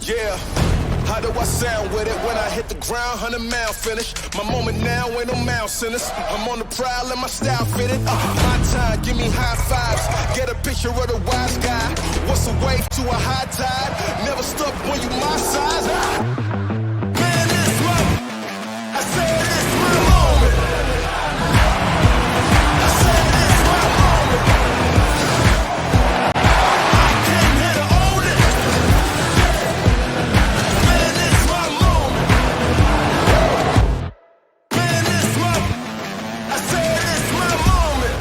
Yeah. How do I sound with it when I hit the ground? 100-mile finish. My moment now ain't no mouse in us. I'm on the prowl and my style fitted. My time, give me high fives. Get a picture of the wise guy. What's a wave to a high tide? Never stuck when you my size. Man, this my, I said this my moment. I said this my moment. I came here to own it. Man, this my moment. Man, this my, I said this my moment.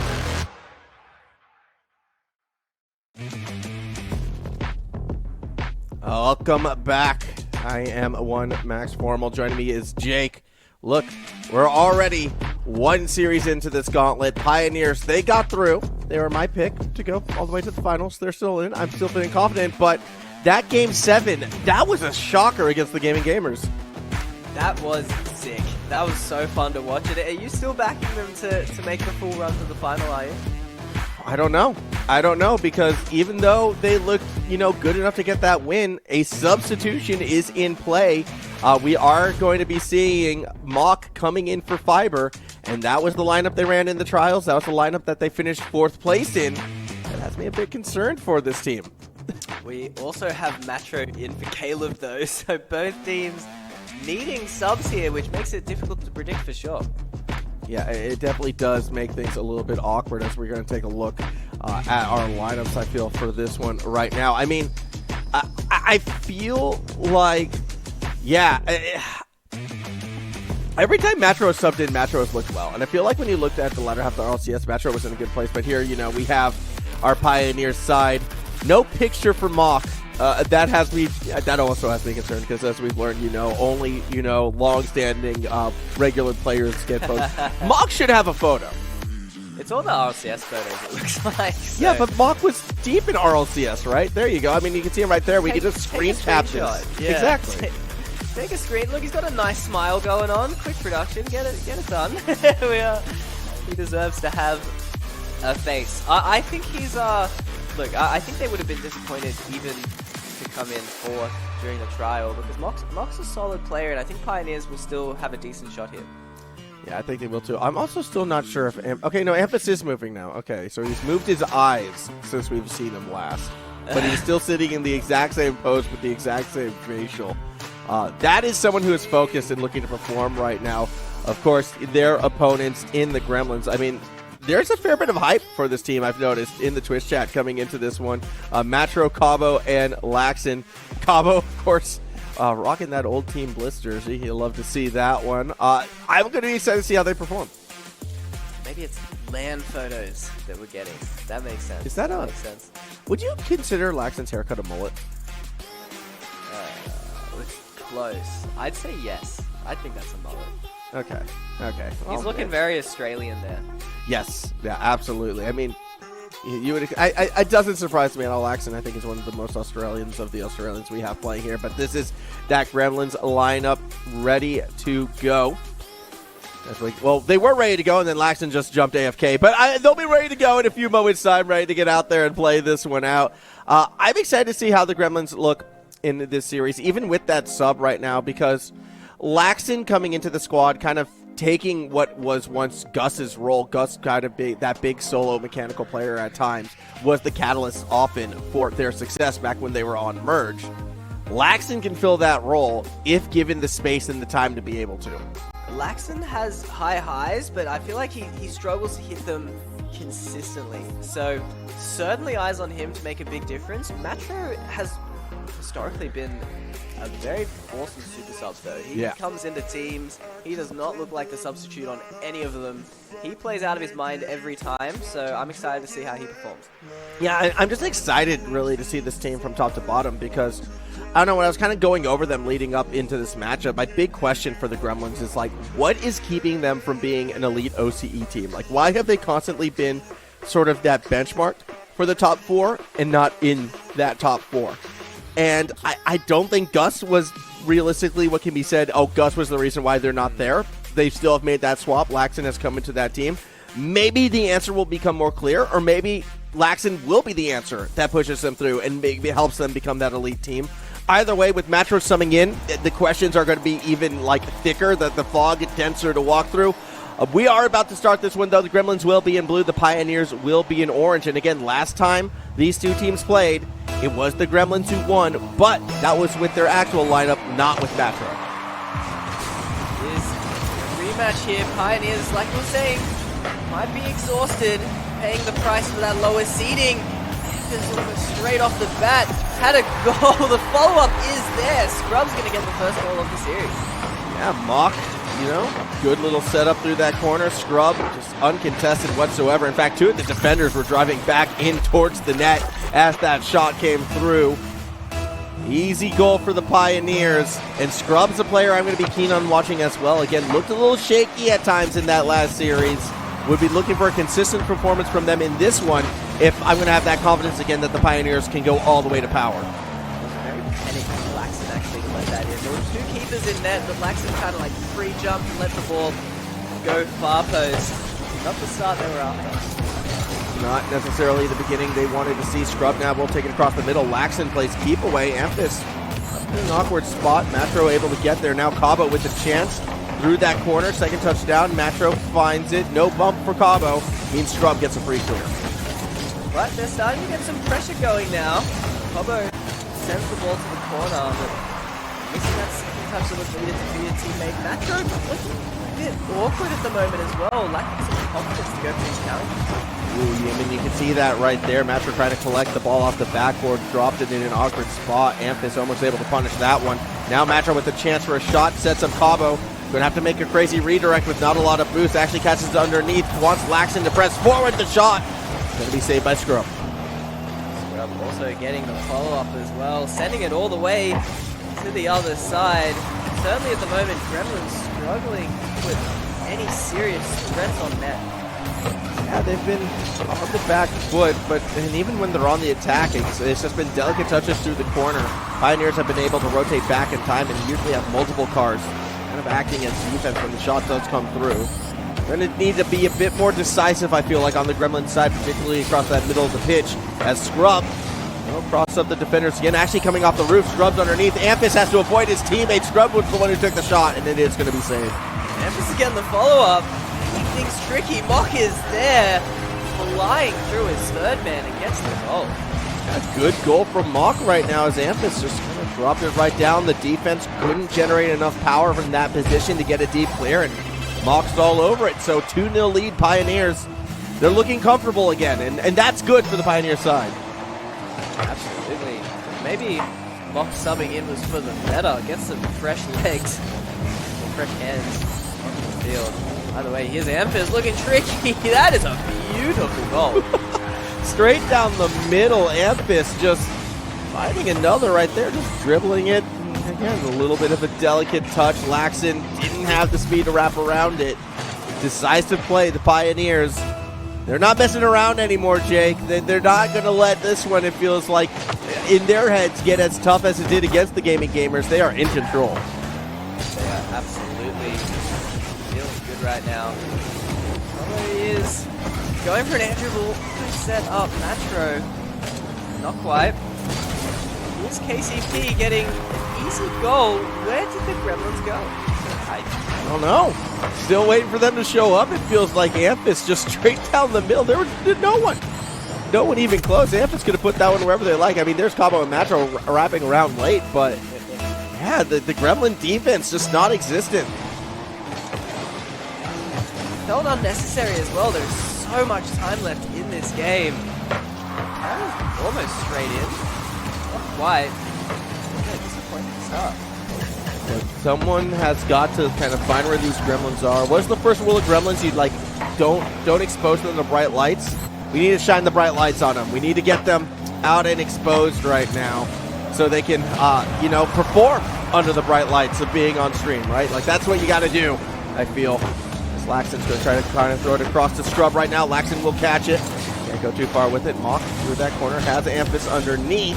Welcome back. I am one Max Formal. Joining me is Jake. Look, we're already one series into this gauntlet. Pioneers, they got through. They were my pick to go all the way to the finals. They're still in. I'm still feeling confident, but that Game 7, that was a shocker against the Gaming Gamers. That was sick. That was so fun to watch. Are you still backing them to make the full run to the final, are you? I don't know, because even though they looked, good enough to get that win, a substitution is in play. We are going to be seeing Mock coming in for Fiber, and that was the lineup they ran in the trials. That was the lineup that they finished 4th place in. That has me a bit concerned for this team. We also have Matro in for Caleb, though, so both teams needing subs here, which makes it difficult to predict for sure. Yeah, it definitely does make things a little bit awkward as we're going to take a look at our lineups, I feel, for this one right now. I mean, I feel like, every time Matro has subbed in, Matro has looked well. And I feel like when you looked at the latter half of the RLCS, Matro was in a good place. But here, we have our Pioneers side. No picture for Mock. That also has me concerned because, as we've learned, only long-standing regular players get photos. Mock should have a photo. It's all the RLCS photos, it looks like. So. Yeah, but Mock was deep in RLCS, right? There you go. I mean, you can see him right there. We can just screen cap this. Yeah. Exactly. Take a screen. Look, he's got a nice smile going on. Quick production. Get it done. He deserves to have a face. I think he's Look, I think they would have been disappointed even to come in 4th during the trial because Mock's a solid player, and I think Pioneers will still have a decent shot here. Yeah, I think they will too. I'm also still not sure if... Ampus is moving now. Okay, so he's moved his eyes since we've seen him last. But he's still sitting in the exact same pose with the exact same facial. That is someone who is focused and looking to perform right now. Of course, their opponents in the Gremlins. I mean... There's a fair bit of hype for this team, I've noticed, in the Twitch chat coming into this one. Matro, Cabo, and Laxon. Cabo, of course, rocking that old Team Bliss jersey. You'll love to see that one. I'm going to be excited to see how they perform. Maybe it's land photos that we're getting. That makes sense. Is that makes sense. Would you consider Laxon's haircut a mullet? It's close. I'd say yes. I think that's a mullet. Okay. He's looking very Australian there. Yes. Yeah, absolutely. I mean, you would. It doesn't surprise me at all. Laxon, I think, is one of the most Australians of the Australians we have playing here. But this is that Gremlins lineup ready to go. Well, they were ready to go, and then Laxon just jumped AFK. But they'll be ready to go in a few moments' time, ready to get out there and play this one out. I'm excited to see how the Gremlins look in this series, even with that sub right now, because Laxon coming into the squad kind of taking what was once Gus's role. Gus kind of that big solo mechanical player at times was the catalyst often for their success back when they were on Merge. Laxon can fill that role if given the space and the time to be able to. Laxon has high highs, but I feel like he struggles to hit them consistently. So certainly eyes on him to make a big difference. Matro has historically been a very awesome super sub though. He comes into teams, he does not look like the substitute on any of them. He plays out of his mind every time, so I'm excited to see how he performs. Yeah, I'm just excited really to see this team from top to bottom because, I don't know, when I was kind of going over them leading up into this matchup, my big question for the Gremlins is like, what is keeping them from being an elite OCE team? Like, why have they constantly been sort of that benchmark for the top 4 and not in that top 4? And I don't think Gus was realistically what can be said, oh, Gus was the reason why they're not there. They still have made that swap. Laxon has come into that team. Maybe the answer will become more clear, or maybe Laxon will be the answer that pushes them through and maybe helps them become that elite team. Either way, with Matro summing in, the questions are going to be even like thicker, the fog denser to walk through. We are about to start this one, though. The Gremlins will be in blue. The Pioneers will be in orange. And again, last time these two teams played, it was the Gremlins who won, but that was with their actual lineup, not with Matro. Is a rematch here. Pioneers, like we were saying, might be exhausted, paying the price for that lower seeding. Just almost straight off the bat, had a goal. The follow-up is there. Scrub's going to get the first goal of the series. Yeah, Mock, you know, good little setup through that corner. Scrub, just uncontested whatsoever. In fact, two of the defenders were driving back in towards the net as that shot came through. Easy goal for the Pioneers. And Scrub's a player I'm going to be keen on watching as well. Again, looked a little shaky at times in that last series. Would be looking for a consistent performance from them in this one if I'm going to have that confidence again that the Pioneers can go all the way to power. Very panicked when Laxon actually let that in. There were two keepers in net, but Laxon kind of like free jumped and let the ball go far post. Not the start they were after. Not necessarily the beginning they wanted to see. Scrub now will take it across the middle. Laxon plays keep away. Amphis in an awkward spot. Matro able to get there. Now Cabo with a chance through that corner. Second touchdown. Matro finds it. No bump for Cabo. Means Scrub gets a free clear. But they're starting to get some pressure going now. Cabo sends the ball to the corner, but missing that second touch that was needed to be a teammate. Matro looking a bit awkward at the moment as well, lacking some confidence to go for these challenges. Ooh, I mean, you can see that right there. Matro trying to collect the ball off the backboard, dropped it in an awkward spot. Amphis almost able to punish that one. Now Matro with a chance for a shot, sets up Cabo. Going to have to make a crazy redirect with not a lot of boost. Actually catches it underneath, wants Laxon to press forward the shot. Going to be saved by Scrub. Scrub also getting the follow-up as well, sending it all the way to the other side. Certainly at the moment, Gremlins struggling with any serious threats on net. Yeah, they've been on the back foot, and even when they're on the attack, it's just been delicate touches through the corner. Pioneers have been able to rotate back in time and usually have multiple cars kind of acting as defense when the shot does come through. Going to need to be a bit more decisive, I feel like, on the Gremlin side, particularly across that middle of the pitch, as Scrub cross up the defenders again, actually coming off the roof. Scrub's underneath. Amphis has to avoid his teammate. Scrub was the one who took the shot, and it is going to be saved. Amphis is getting the follow-up. He thinks tricky. Mock is there, flying through his third man and gets the goal. A good goal from Mock right now as Amphis just kind of dropped it right down. The defense couldn't generate enough power from that position to get a deep clear, and Mock's all over it. So 2-0 lead Pioneers. They're looking comfortable again, and that's good for the Pioneer side. Absolutely. Maybe Mock subbing in was for the better. Get some fresh legs, or fresh hands on the field. By the way, here's Amphis looking tricky. That is a beautiful goal. Straight down the middle, Amphis just finding another right there, just dribbling it. Again, a little bit of a delicate touch. Laxon didn't have the speed to wrap around it. Decisive play, the Pioneers. They're not messing around anymore, Jake. They're not going to let this one, it feels like, in their heads, get as tough as it did against the Gaming Gamers. They are in control. They are absolutely feeling good right now. Probably is going for an Andrew ball. Set up Matro. Not quite. Here's KCP getting an easy goal. Where did the Gremlins go? I don't know. Still waiting for them to show up. It feels like Amphis just straight down the middle. There was no one. No one even close. Amphis could have put that one wherever they like. I mean, there's Cabo and Matro wrapping around late, but yeah, the Gremlin defense just not existent. Felt unnecessary as well. There's so much time left in this game. That was almost straight in. Not quite. Yeah, disappointing start. But someone has got to kind of find where these Gremlins are. What's the first rule of Gremlins? You'd like, don't expose them to bright lights. We need to shine the bright lights on them. We need to get them out and exposed right now so they can, perform under the bright lights of being on stream, right? Like, that's what you got to do, I feel. Laxon's going to try to kind of throw it across the Scrub right now. Laxon will catch it. Can't go too far with it. Mock through that corner. Has Amphis underneath.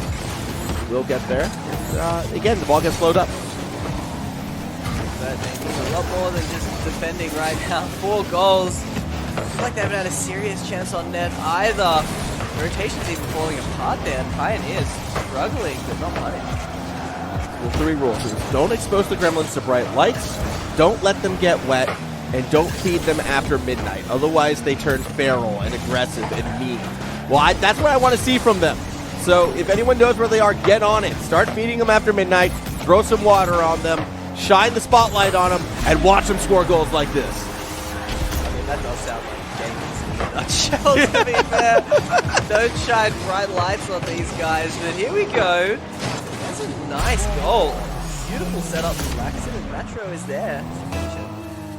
Will get there. And, again, the ball gets slowed up. But they need a lot more than just defending right now. 4 goals. I feel like they haven't had a serious chance on net either. The rotation's even falling apart there. Pioneers struggling, but not much. Well, 3 rules. Don't expose the gremlins to bright lights, don't let them get wet, and don't feed them after midnight. Otherwise, they turn feral and aggressive and mean. Well, that's what I want to see from them. So if anyone knows where they are, get on it. Start feeding them after midnight, throw some water on them, shine the spotlight on them, and watch them score goals like this. I mean, that does sound like games in a nutshell, to be fair. Don't shine bright lights on these guys, but here we go. That's a nice goal. Beautiful setup from Laxon, and Matro is there.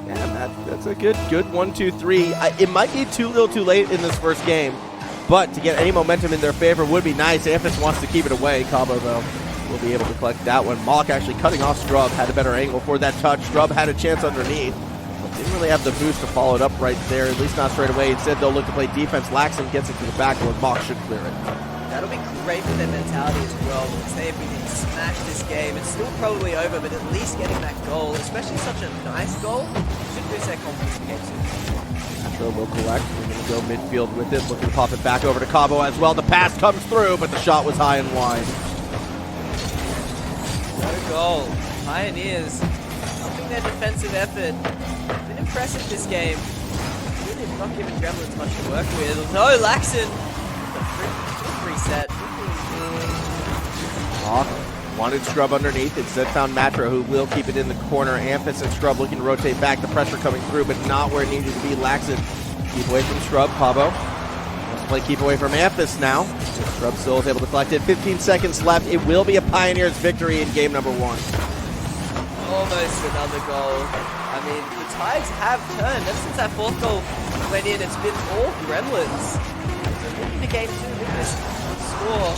Yeah, that's a good 1, 2, 3. It might be too little too late in this first game, but to get any momentum in their favor would be nice. Amphis wants to keep it away. Cabo, though, will be able to collect that one. Mock actually cutting off Scrub, had a better angle for that touch. Scrub had a chance underneath, but didn't really have the boost to follow it up right there, at least not straight away. Instead, they'll look to play defense. Laxon gets it to the back, where Mock should clear it. That'll be great for their mentality as well, because they have been smashed this game. It's still probably over, but at least getting that goal, especially such a nice goal, should boost their confidence in game 2. Matro will collect. We're going to go midfield with it, looking to pop it back over to Cabo as well. The pass comes through, but the shot was high and wide. What a goal. Pioneers upping their defensive effort. Been impressive this game. Really not giving Gremlins much to work with. No, Laxon. Reset. Mock wanted Scrub underneath. Instead found Matro, who will keep it in the corner. Amphis and Scrub looking to rotate back. The pressure coming through, but not where it needed to be. Laxon keep away from Scrub. Cabo wants to play keep away from Amphis now. Scrub still is able to collect it. 15 seconds left. It will be a Pioneers victory in game number 1. Almost another goal. I mean, the tides have turned. Ever since that 4th goal went in, it's been all Gremlins. So looking to game 2 with this score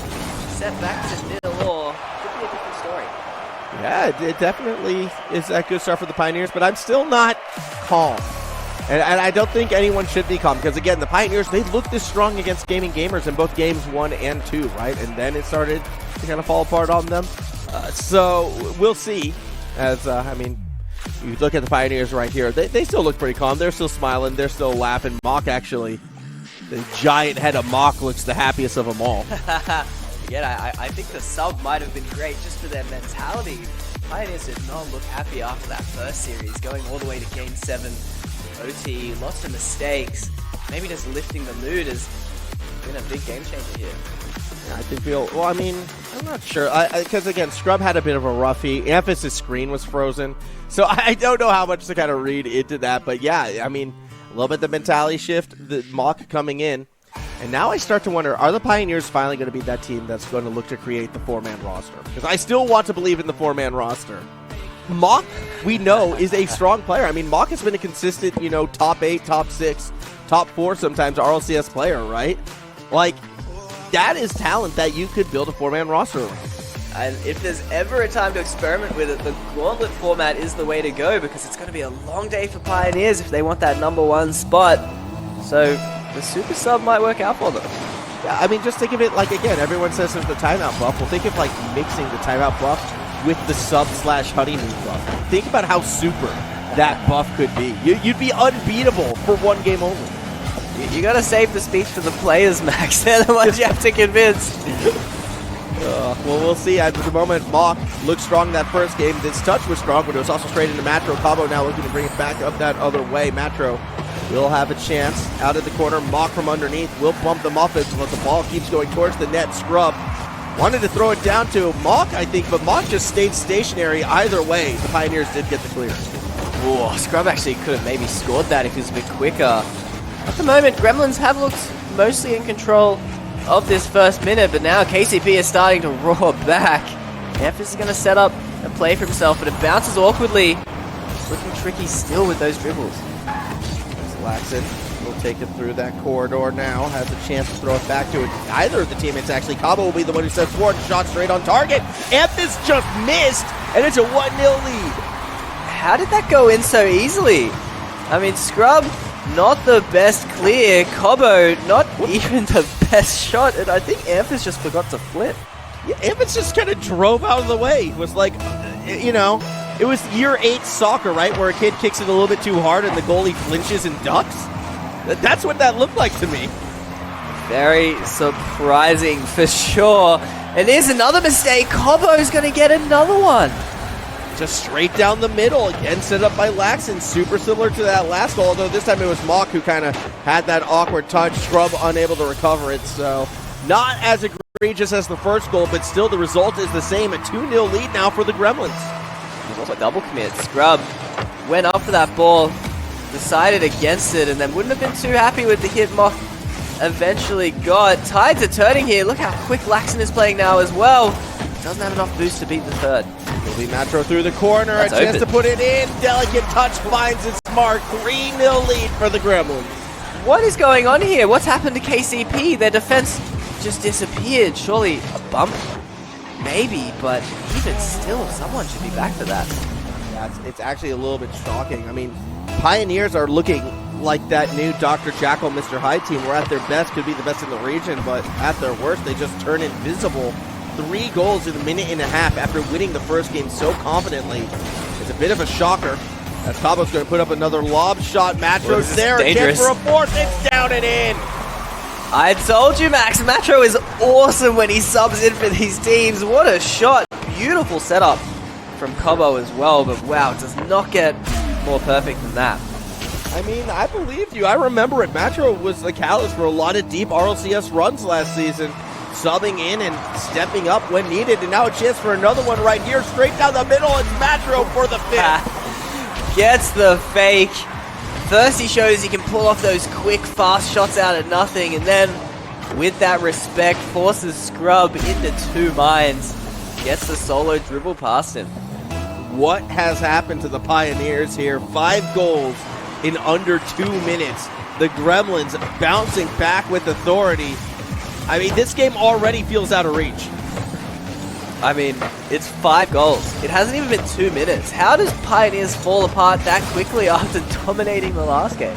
set back to nil or could be a different story. Yeah, it definitely is a good start for the Pioneers, but I'm still not calm. And I don't think anyone should be calm, because again, the Pioneers, they looked this strong against Gaming Gamers in both games 1 and 2, right? And then it started to kind of fall apart on them. So we'll see. As, I mean, you look at the Pioneers right here, they still look pretty calm. They're still smiling. They're still laughing. Mock, actually, the giant head of Mock looks the happiest of them all. Yeah, I think the sub might have been great just for their mentality. Pioneers did not look happy after that first series, going all the way to Game 7. OT, lots of mistakes. Maybe just lifting the mood has been a big game changer here. Yeah, I think well, I mean, I'm not sure. Because, again, Scrub had a bit of a roughie. Amphis' screen was frozen. So I don't know how much to kind of read into that. But, yeah, I mean, a little bit of the mentality shift, the Mock coming in. And now I start to wonder, are the Pioneers finally going to be that team that's going to look to create the 4-man roster? Because I still want to believe in the 4-man roster. Mock, we know, is a strong player. I mean, Mock has been a consistent, top 8, top 6, top 4 sometimes RLCS player, right? Like, that is talent that you could build a 4-man roster around. And if there's ever a time to experiment with it, the Gauntlet format is the way to go, because it's going to be a long day for Pioneers if they want that #1 spot. So the super sub might work out for them. Yeah, I mean, just think of it like, again, everyone says there's the timeout buff. Well, think of like mixing the timeout buff with the sub/honeymoon buff. Think about how super that buff could be. You'd be unbeatable for 1 game only. You gotta save the speech for the players, Max. They're the ones you have to convince. Well, we'll see. At the moment, Mock looked strong that first game. This touch was strong, but it was also straight into Matro. Cabo now looking to bring it back up that other way. Matro will have a chance out of the corner. Mock from underneath will bump them off it, but the ball keeps going towards the net. Scrub wanted to throw it down to Mock, I think, but Mock just stayed stationary. Either way, the Pioneers did get the clear. Ooh, Scrub actually could have maybe scored that if he was a bit quicker. At the moment, Gremlins have looked mostly in control of this first minute, but now KCP is starting to roar back. Amphis is going to set up and play for himself, but it bounces awkwardly. Looking tricky still with those dribbles. Laxon will take it through that corridor now. Has a chance to throw it back to it. Either of the teammates, actually. Cabo will be the one who steps forward. Shot straight on target. Amphis just missed, and it's a 1-0 lead. How did that go in so easily? I mean, Scrub, not the best clear. Cabo, not even the best shot. And I think Amphis just forgot to flip. Yeah, Amphis just kind of drove out of the way. It was like, it was year 8 soccer, right? Where a kid kicks it a little bit too hard and the goalie flinches and ducks. That's what that looked like to me. Very surprising for sure. And there's another mistake. Cobo's going to get another one. Just straight down the middle. Again, set up by Laxon. Super similar to that last goal, although this time it was Mock who kind of had that awkward touch. Scrub unable to recover it, so not as egregious as the first goal, but still the result is the same. A 2-0 lead now for the Gremlins. There's also a double commit. Scrub went up for that ball, decided against it, and then wouldn't have been too happy with the hit Mock eventually got. Tides are turning here. Look how quick Laxon is playing now as well. Doesn't have enough boost to beat the third. Will be Matro through the corner. That's a chance open. to put it in. Delicate touch finds its mark. 3-0 lead for the Gremlins. What is going on here? What's happened to KCP? Their defense just disappeared. Surely a bump? Maybe, but even still, someone should be back for that. Yeah, it's actually a little bit shocking. I mean, Pioneers are looking like that new Dr. Jackal, Mr. Hyde team, where at their best could be the best in the region, but at their worst, they just turn invisible. 3 goals in a minute and a half after winning the first game so confidently. It's a bit of a shocker as Cabo's going to put up another lob shot. Matro's there again for a fourth. It's down and in. I told you, Max. Matro is awesome when he subs in for these teams. What a shot. Beautiful setup from Cabo as well, but wow, it does not get more perfect than that. I mean, I believed you. I remember it. Matro was the catalyst for a lot of deep RLCS runs last season, subbing in and stepping up when needed, and now a chance for another one right here, straight down the middle. It's Matro for the fifth. Gets the fake. First he shows he can pull off those quick, fast shots out of nothing, and then with that respect, forces Scrub into 2 minds. Gets the solo dribble past him. What has happened to the Pioneers here? 5 goals in under 2 minutes. The Gremlins bouncing back with authority. I mean, this game already feels out of reach. I mean, it's 5 goals. It hasn't even been 2 minutes. How does Pioneers fall apart that quickly after dominating the last game?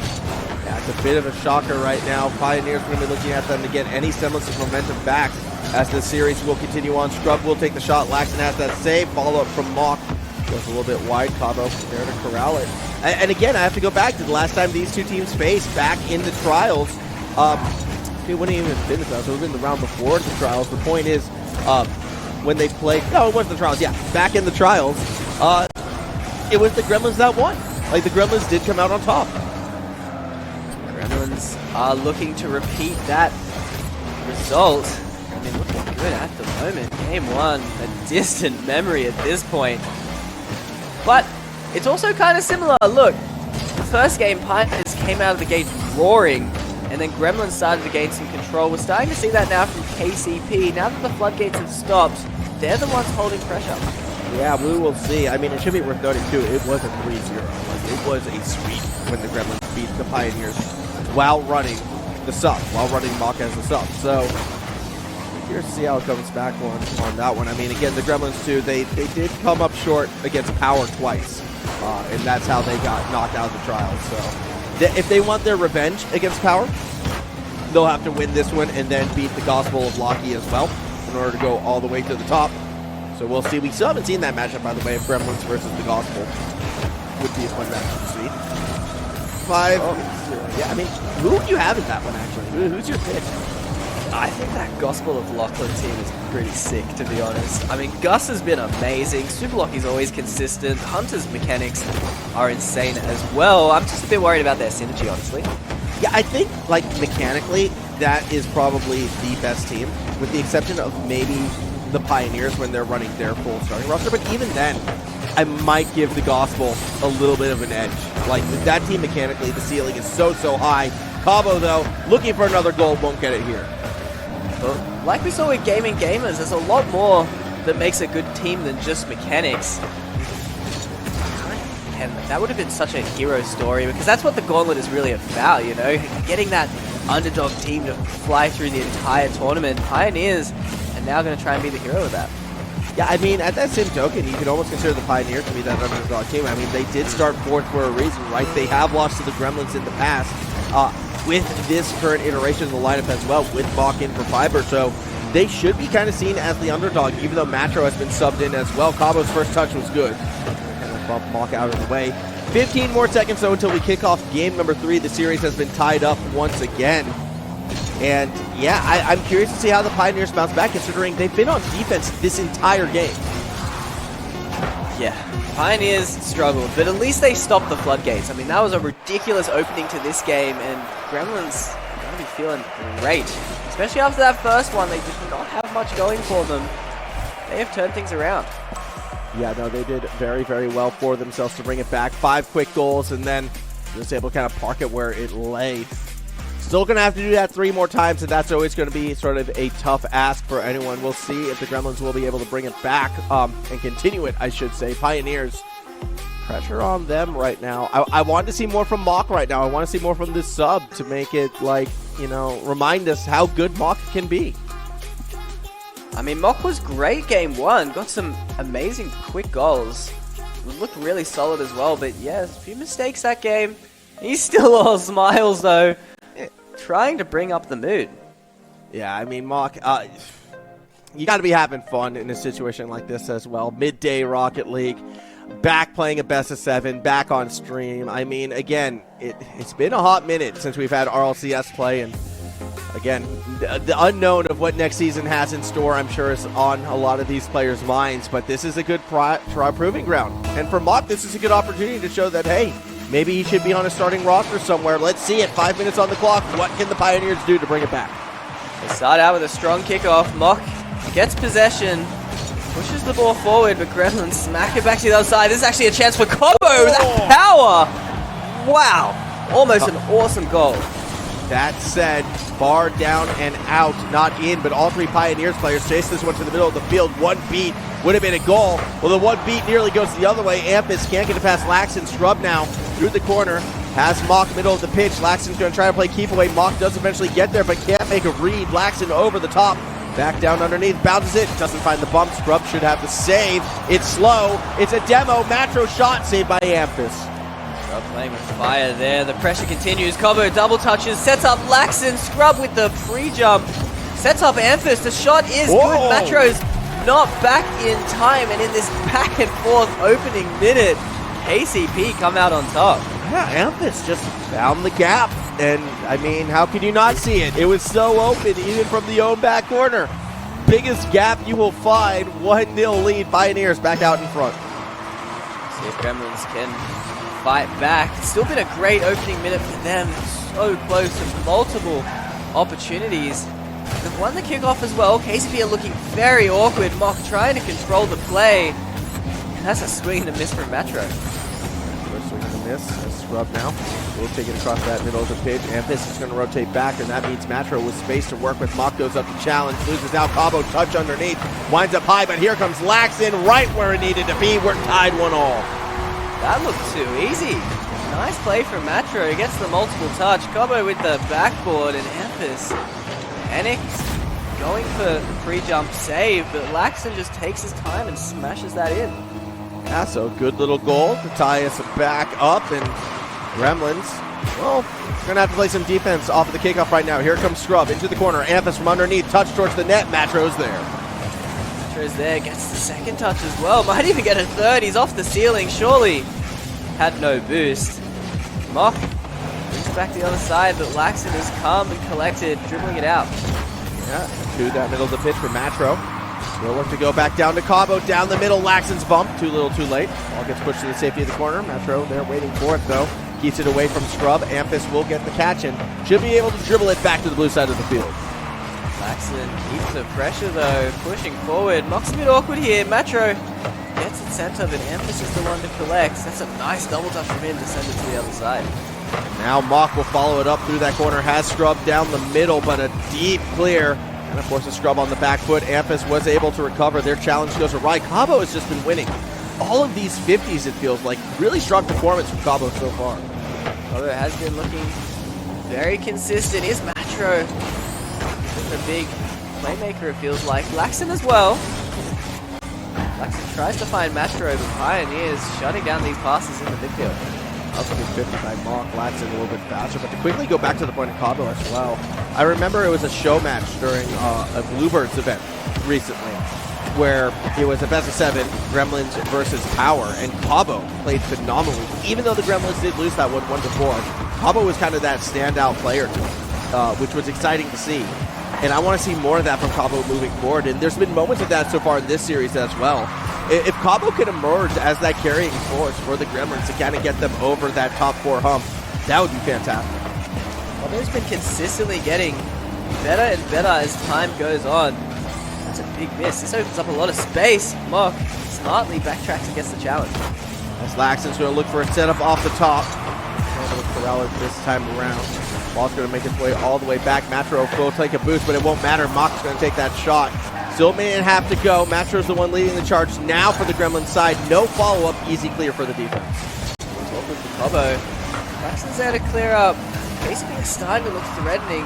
Yeah, it's a bit of a shocker right now. Pioneers are going to be looking at them to get any semblance of momentum back as the series will continue on. Scrub will take the shot. Laxon has that save. Follow-up from Mock. Goes a little bit wide. Cabo there to corral it. And again, I have to go back to the last time these two teams faced back in the trials. It wouldn't even have been the trials. It would have been the round before the trials. The point is, when they played, no, it wasn't the trials. Yeah, back in the trials, it was the Gremlins that won. Like, the Gremlins did come out on top. Gremlins are looking to repeat that result. I mean, looking good at the moment. Game 1, a distant memory at this point. But it's also kind of similar. Look, the first game, Pioneers came out of the gate roaring, and then Gremlins started to gain some control. We're starting to see that now from KCP. Now that the floodgates have stopped, they're the ones holding pressure. Yeah, we will see. I mean, it should be worth noting, too, it was a 3-0. Like, it was a sweep when the Gremlins beat the Pioneers while running the sub, while running Mock as the sub. So, curious to see how it comes back on that one. I mean, again, the Gremlins, too, they did come up short against Power twice, and that's how they got knocked out of the trials. So, if they want their revenge against Power, they'll have to win this one and then beat the Gospel of Locky as well in order to go all the way to the top. So we'll see. We still haven't seen that matchup, by the way, of Gremlins versus the Gospel. Would be a fun matchup to see. 5-0. Yeah, I mean, who do you have in that one, actually? Who's your pick? I think that Gospel of Lachlan team is pretty sick, to be honest. I mean, Gus has been amazing. Super Locky's always consistent. Hunter's mechanics are insane as well. I'm just a bit worried about their synergy, honestly. Yeah, I think, like, mechanically, that is probably the best team, with the exception of maybe the Pioneers when they're running their full starting roster. But even then, I might give the Gospel a little bit of an edge. Like, with that team mechanically, the ceiling is so high. Cabo, though, looking for another goal, won't get it here. But like we saw with Gaming Gamers, there's a lot more that makes a good team than just mechanics. And that would have been such a hero story, because that's what the Gauntlet is really about, you know? Getting that underdog team to fly through the entire tournament. Pioneers are now going to try and be the hero of that. Yeah, I mean, at that same token, you could almost consider the Pioneers to be that underdog team. I mean, they did start 4th for a reason, right? They have lost to the Gremlins in the past. With this current iteration of the lineup as well, with Mock in for Fiber, so they should be kind of seen as the underdog, even though Matro has been subbed in as well. Cabo's first touch was good. And bump Mock out of the way. 15 more seconds, though, until we kick off game number 3. The series has been tied up once again. And yeah, I'm curious to see how the Pioneers bounce back, considering they've been on defense this entire game. Yeah, Pioneers struggled, but at least they stopped the floodgates. I mean, that was a ridiculous opening to this game, and Gremlins are going to be feeling great. Especially after that first one, they did not have much going for them. They have turned things around. Yeah, no, they did very, very well for themselves to bring it back. 5 quick goals, and then just able to kind of park it where it lay. Still going to have to do that 3 more times, and that's always going to be sort of a tough ask for anyone. We'll see if the Gremlins will be able to bring it back and continue it, I should say. Pioneers, pressure on them right now. I want to see more from Mock right now. I want to see more from this sub to make it, like, you know, remind us how good Mock can be. I mean, Mock was great game 1. Got some amazing quick goals. Looked really solid as well, but yeah, a few mistakes that game. He's still all smiles, though. Trying to bring up the mood. Yeah, I mean, Mock, you got to be having fun in a situation like this as well. Midday Rocket League, back playing a best of 7, back on stream. I mean, again, it's been a hot minute since we've had RLCS play, and again, the unknown of what next season has in store, I'm sure, is on a lot of these players' minds, but this is a good proving ground. And for Mock, this is a good opportunity to show that, hey, maybe he should be on a starting roster somewhere. Let's see it. 5 minutes on the clock. What can the Pioneers do to bring it back? They start out with a strong kickoff. Mock gets possession, pushes the ball forward, but Gremlins smack it back to the other side. This is actually a chance for Cobo. That power! Wow. Almost an awesome goal. That said, far down and out, not in, but all 3 Pioneers players chase this one to the middle of the field. 1 beat would have been a goal. Well, the 1 beat nearly goes the other way. Ampus can't get it past Laxton. Scrub now through the corner. Has Mock middle of the pitch. Laxton's going to try to play keep away. Mock does eventually get there, but can't make a read. Laxton over the top. Back down underneath. Bounces it. Doesn't find the bump. Scrub should have the save. It's slow. It's a demo. Matro shot saved by Ampus. Playing with fire there. The pressure continues. Cobo double touches. Sets up Laxton. Scrub with the pre-jump. Sets up Ampus. The shot is good. Matro's not back in time. And in this back and forth opening minute, KCP come out on top. Yeah, Ampus just found the gap. And, I mean, how could you not see it? It was so open, even from the own back corner. Biggest gap you will find. 1-0 lead. Pioneers back out in front. See if Gremlins can fight back. It's still been a great opening minute for them. So close to multiple opportunities. They've won the kickoff as well. KCP are looking very awkward. Mock trying to control the play. And that's a swing and a miss from Matro. First swing and a miss. Scrub now. We'll take it across that middle of the pitch. Ampus is going to rotate back, and that means Matro with space to work with. Mock goes up to challenge. Loses out. Cabo touch underneath. Winds up high, but here comes Laxton right where it needed to be. We're tied 1-1. That looked too easy. Nice play from Matro. He gets the multiple touch. Cobo with the backboard, and Ampus panics, going for the pre-jump save, but Laxton just takes his time and smashes that in. Yeah, so good little goal to tie us back up, and Gremlins, well, going to have to play some defense off of the kickoff right now. Here comes Scrub into the corner. Ampus from underneath, touch towards the net. Matro's there. Matro's there, gets the second touch as well. Might even get a third. He's off the ceiling. Surely had no boost. Mock brings back the other side, but Laxton is calm and collected, dribbling it out. Yeah, to that middle of the pitch for Matro. We'll look to go back down to Cabo, down the middle. Laxton's bump, too little, too late. Ball gets pushed to the safety of the corner. Matro there waiting for it, though. Keeps it away from Scrub. Ampus will get the catch and should be able to dribble it back to the blue side of the field. Laxton keeps the pressure, though, pushing forward. Mock's a bit awkward here. Matro gets it center, but Ampus is the one to collect. That's a nice double touch from him to send it to the other side. Now Mock will follow it up through that corner. Has Scrub down the middle, but a deep clear. And of course, a Scrub on the back foot. Ampus was able to recover. Their challenge goes awry. Cabo has just been winning all of these 50s, it feels like. Really strong performance from Cabo so far. Cabo has been looking very consistent. Is Matro the big playmaker, it feels like. Laxton as well. Laxton tries to find Matro, but Pioneers shutting down these passes in the midfield. Up to 50 by Mock. Laxton a little bit faster, but to quickly go back to the point of Cabo as well. I remember it was a show match during a Bluebirds event recently, where it was a best of 7, Gremlins versus Power, and Cabo played phenomenally. Even though the Gremlins did lose that one 1-4, Cabo was kind of that standout player to me. which was exciting to see. And I want to see more of that from Cabo moving forward. And there's been moments of that so far in this series as well. If Cabo can emerge as that carrying force for the Gremlins to kind of get them over that top 4 hump, that would be fantastic. Cabo's been consistently getting better and better as time goes on. That's a big miss. This opens up a lot of space. Mock smartly backtracks against the challenge. As Laxton's going to look for a setup off the top. Able to corral it this time around. Ball's going to make its way all the way back. Matro will take a boost, but it won't matter. Mock's going to take that shot. Still a minute and a half to go. Matro's the one leading the charge now for the Gremlin side. No follow-up. Easy clear for the defense. Talking to Cabo. Laxton's there to clear up. KCP is starting to look threatening,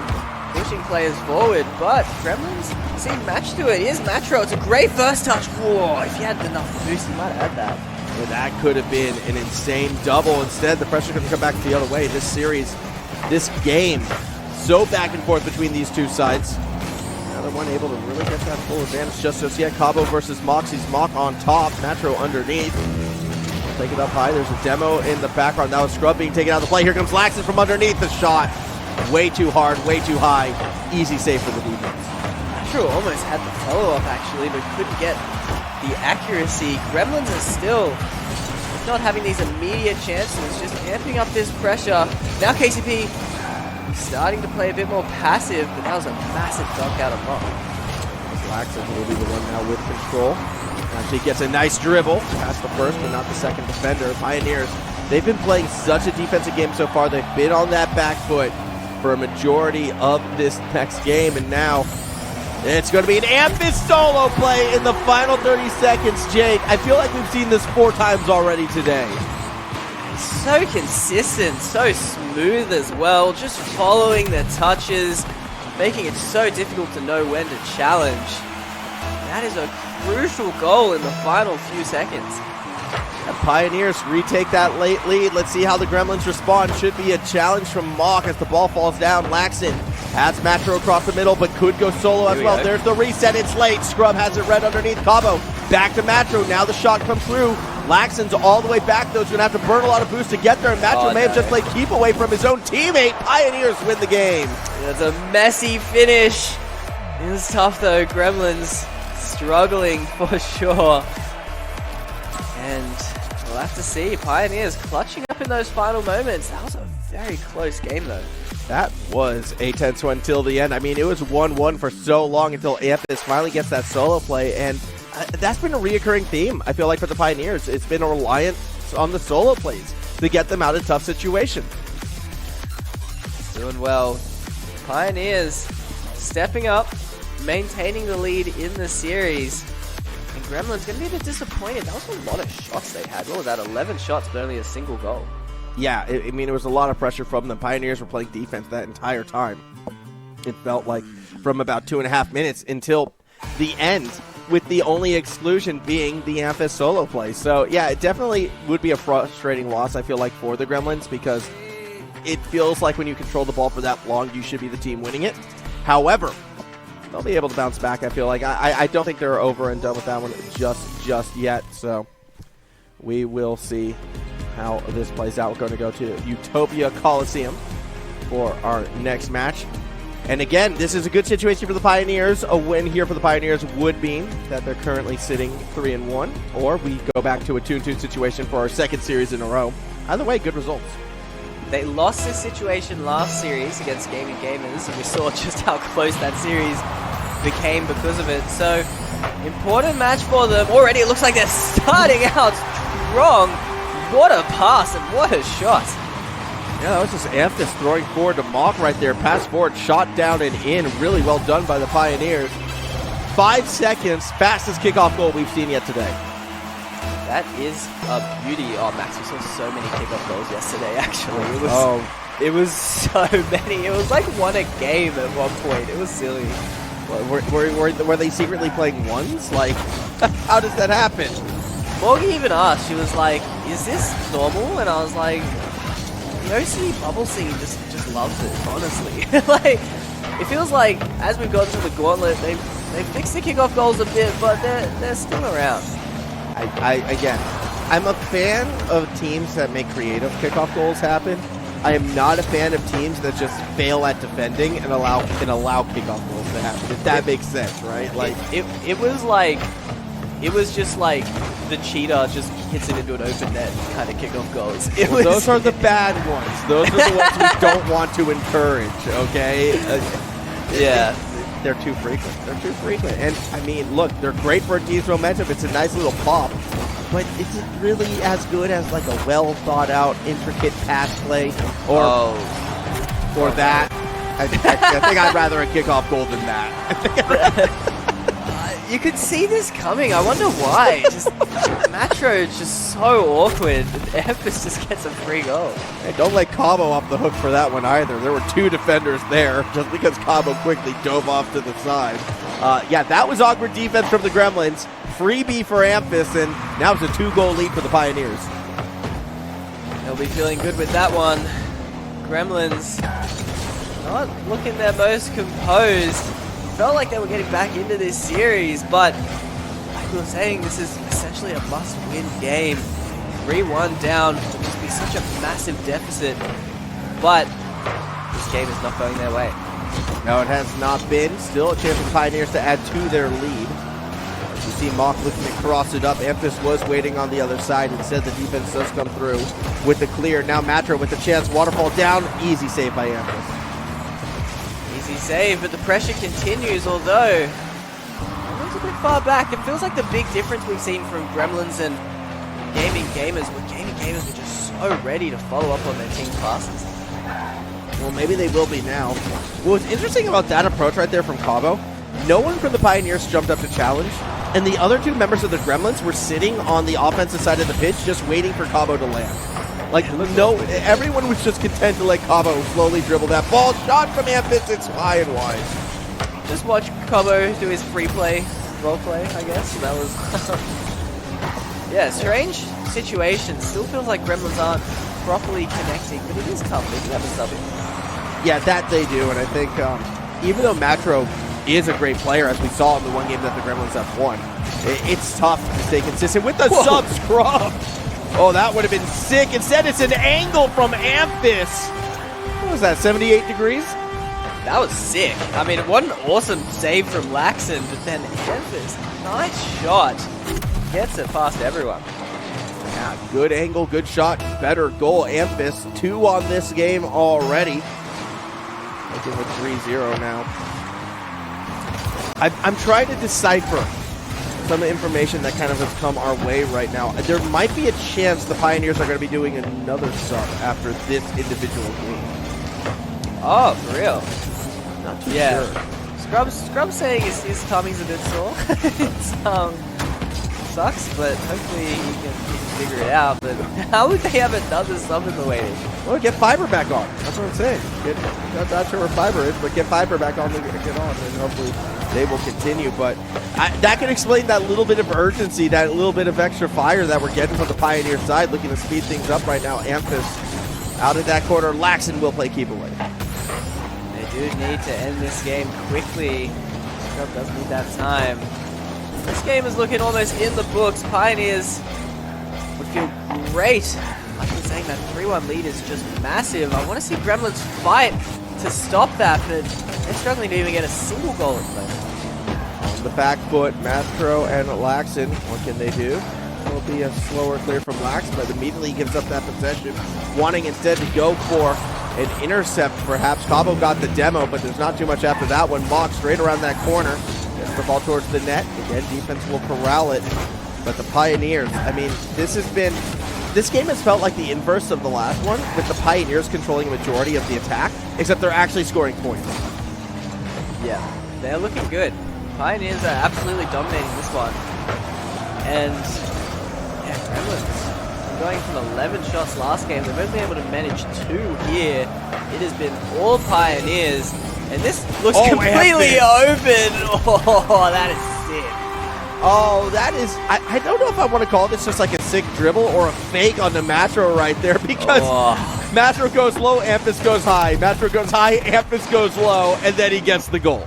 pushing players forward, but Gremlins seem matched to it. Here's Matro. It's a great first touch. Whoa, if he had enough boost, he might have had that. Well, that could have been an insane double. Instead, the pressure going to come back the other way. This series, this game, so back and forth between these two sides. Another one able to really get that full advantage just yet. Cabo versus Moxie's Mock on top, Matro underneath. Take it up high. There's a demo in the background. That was Scrub being taken out of the play. Here comes Laxton from underneath the shot. Way too hard, way too high. Easy save for the defense. Matro almost had the follow-up actually, but couldn't get the accuracy. Gremlins are still not having these immediate chances, just amping up this pressure. Now KCP starting to play a bit more passive, but that was a massive dunk out of Mock. Laxton will be the one now with control. Actually gets a nice dribble past the first but not the second defender. Pioneers, they've been playing such a defensive game so far. They've been on that back foot for a majority of this next game, and now it's going to be an Amphis solo play in the final 30 seconds, Jake. I feel like we've seen this 4 times already today. So consistent, so smooth as well, just following the touches, making it so difficult to know when to challenge. That is a crucial goal in the final few seconds. The Pioneers retake that late lead. Let's see how the Gremlins respond. Should be a challenge from Mock as the ball falls down. Laxton has Matro across the middle, but could go solo as well. There's the reset. It's late. Scrub has it red underneath. Cabo back to Matro. Now the shot comes through. Laxton's all the way back, though. He's going to have to burn a lot of boost to get there, and Matro may have just played keep away from his own teammate. Pioneers win the game. It's a messy finish. It was tough, though. Gremlins struggling for sure. And we'll have to see. Pioneers clutching up in those final moments. That was a very close game, though. That was a tense one till the end. I mean, it was 1-1 for so long until Amphis finally gets that solo play, and that's been a reoccurring theme, I feel like, for the Pioneers. It's been a reliance on the solo plays to get them out of tough situations. Doing well. Pioneers stepping up, maintaining the lead in the series. And Gremlin's going to be a bit disappointed. That was a lot of shots they had. What was that? 11 shots, but only a single goal. Yeah, I mean, it was a lot of pressure from them. Pioneers were playing defense that entire time. It felt like from about 2.5 minutes until the end, with the only exclusion being the Amphis solo play. So, yeah, it definitely would be a frustrating loss, I feel like, for the Gremlins, because it feels like when you control the ball for that long, you should be the team winning it. However, they'll be able to bounce back, I feel like. I don't think they're over and done with that one just yet. So we will see how this plays out. We're going to go to Utopia Coliseum for our next match. And again, this is a good situation for the Pioneers. A win here for the Pioneers would mean that they're currently sitting 3-1, or we go back to a 2-2 situation for our second series in a row. Either way, good results. They lost this situation last series against Gaming Gamers, and we saw just how close that series became because of it. So, important match for them. Already it looks like they're starting out strong. What a pass and what a shot. Yeah, that was just Amphis throwing forward to Mock right there. Pass forward, shot down and in. Really well done by the Pioneers. 5 seconds, fastest kickoff goal we've seen yet today. That is a beauty. Oh, Max, we saw so many kickoff goals yesterday, actually. It was so many. It was like one a game at one point. It was silly. Were they secretly playing ones? Like, how does that happen? Morgie even asked, she was like, is this normal? And I was like, the OC bubble scene just loves it, honestly. Like, it feels like as we've gone through the Gauntlet, they fixed the kickoff goals a bit, but they're still around. Again, I'm a fan of teams that make creative kickoff goals happen, I am not a fan of teams that just fail at defending and allow kickoff goals to happen. If that makes sense, right? Like it was just like the cheetah just hits it into an open net kind of kickoff goals. Those are the bad ones. Those are the ones we don't want to encourage. Okay. Yeah. They're too frequent. They're too frequent. And, I mean, look, they're great for a team's momentum. It's a nice little pop. But is it really as good as, like, a well-thought-out, intricate pass play? Or that? I think I'd rather a kickoff goal than that. You could see this coming. I wonder why. Just Matro is just so awkward. Emphas just gets a free goal. Hey, don't let Cabo off the hook for that one either. There were two defenders there just because Cabo quickly dove off to the side. Yeah, that was awkward defense from the Gremlins. Freebie for Amphis, and now it's a 2-goal lead for the Pioneers. They'll be feeling good with that one. Gremlins not looking their most composed. Felt like they were getting back into this series, but like we were saying, this is essentially a must-win game. 3-1 down would just be such a massive deficit, but this game is not going their way. No, it has not been. Still a chance for the Pioneers to add to their lead. As you see Mock looking to cross it up. Amphis was waiting on the other side. Instead, the defense does come through with the clear. Now Matro with the chance. Waterfall down. Easy save by Amphis. Easy save, but the pressure continues, although it's a bit far back. It feels like the big difference we've seen from Gremlins and Gaming Gamers, where Gaming Gamers were just so ready to follow up on their team passes. Well, maybe they will be now. What's interesting about that approach right there from Cabo, no one from the Pioneers jumped up to challenge, and the other two members of the Gremlins were sitting on the offensive side of the pitch just waiting for Cabo to land. Like, no, everyone was just content to let Cabo slowly dribble that ball. Shot from Amphis, it's high and wide. Just watch Cabo do his free play, role play, I guess. That was, yeah, strange situation. Still feels like Gremlins aren't properly connecting, but it is tough. They do have a sub in. Yeah, that they do, and I think even though Matro is a great player, as we saw in the one game that the Gremlins have won, it's tough to stay consistent with the sub scrub. Oh, that would have been sick. Instead, it's an angle from Amphis. What was that, 78 degrees? That was sick. I mean, what an awesome save from Laxon, but then Amphis, nice shot. Gets it past everyone. Yeah, good angle, good shot, better goal. Amphis, 2 on this game already. Looking with 3-0 now. I'm trying to decipher some information that kind of has come our way right now. There might be a chance the Pioneers are going to be doing another sub after this individual game. Oh, for real? Not too sure. Scrub's saying his tummy's a bit sore. It sucks, but hopefully he can figure it out. But how would they have another sub in the waiting? Well, get Fiber back on. That's what I'm saying. Not sure where Fiber is, but get Fiber back on to get on, and hopefully they will continue. But that can explain that little bit of urgency, that little bit of extra fire that we're getting from the Pioneer side, looking to speed things up right now. Amphis out of that corner. Laxon will play keep away. They do need to end this game quickly. Scrub does need that time. This game is looking almost in the books. Pioneers would feel great. Like we're saying, that 3-1 lead is just massive. I want to see Gremlins fight to stop that, but they're struggling to even get a single goal at the moment. On the back foot, Matro and Laxon, what can they do? It will be a slower clear from Laxon, but immediately gives up that possession, wanting instead to go for an intercept perhaps. Cabo got the demo, but there's not too much after that one. Mock straight around that corner. Gets the ball towards the net. Again, defense will corral it. But the Pioneers, I mean, this game has felt like the inverse of the last one, with the Pioneers controlling a majority of the attack, except they're actually scoring points. Yeah, they're looking good. Pioneers are absolutely dominating this one. And yeah, Gremlins going from 11 shots last game. They've only been able to manage 2 here. It has been all Pioneers. And this looks completely open. Oh, that is sick. Oh, that is... I don't know if I want to call this just like a sick dribble or a fake on the Matro right there, because Matro goes low, Amphis goes high. Matro goes high, Amphis goes low, and then he gets the goal.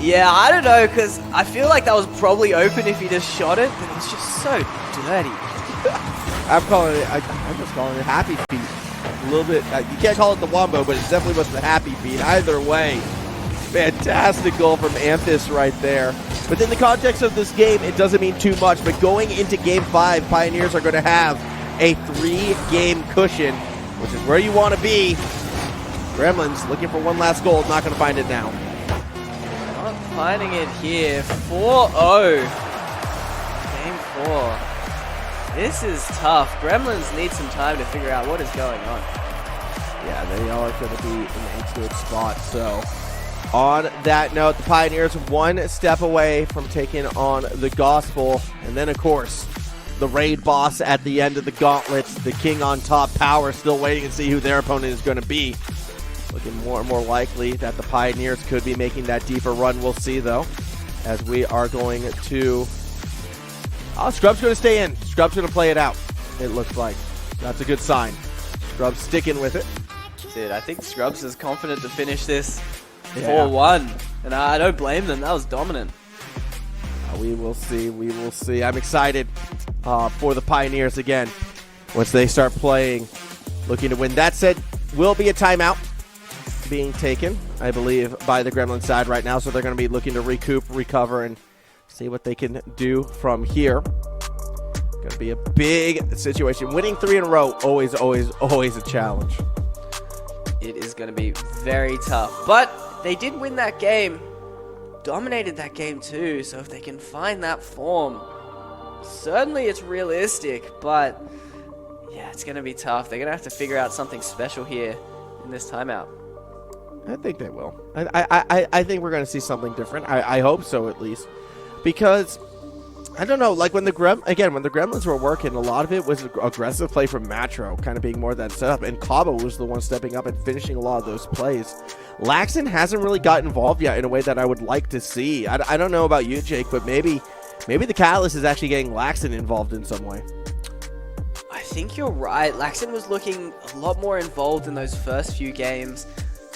Yeah, I don't know, because I feel like that was probably open if he just shot it, but it's just so dirty. I'm just calling it happy feet. A little bit, you can't call it the wombo, but it definitely was the happy feet. Either way, fantastic goal from Amphis right there. But in the context of this game, it doesn't mean too much. But going into Game 5, Pioneers are going to have a 3-game cushion, which is where you want to be. Gremlins looking for one last goal, not going to find it now. Not finding it here. 4-0. Game 4. This is tough. Gremlins need some time to figure out what is going on. Yeah, they are going to be in a good spot. So, on that note, the Pioneers one step away from taking on the Gospel. And then, of course, the raid boss at the end of the Gauntlet, the king on top, Power, still waiting to see who their opponent is going to be. Looking more and more likely that the Pioneers could be making that deeper run. We'll see, though, as we are going to... Oh, Scrub's going to stay in. Scrub's going to play it out, it looks like. That's a good sign. Scrub's sticking with it. Dude, I think Scrubs is confident to finish this 4-1. And I don't blame them. That was dominant. We will see. We will see. I'm excited for the Pioneers again once they start playing, looking to win. That said, will be a timeout being taken, I believe, by the Gremlin side right now. So they're going to be looking to recoup, recover, and see what they can do from here. Going to be a big situation. Winning 3 in a row, always a challenge. It is going to be very tough. But they did win that game. Dominated that game too. So if they can find that form, certainly it's realistic. But yeah, it's going to be tough. They're going to have to figure out something special here in this timeout. I think they will. I think we're going to see something different. I hope so, at least. Because, I don't know, like when the Gremlins were working, a lot of it was aggressive play from Matro, kind of being more of that setup, and Cabo was the one stepping up and finishing a lot of those plays. Laxton hasn't really got involved yet in a way that I would like to see. I don't know about you, Jake, but maybe the Catalyst is actually getting Laxton involved in some way. I think you're right. Laxton was looking a lot more involved in those first few games,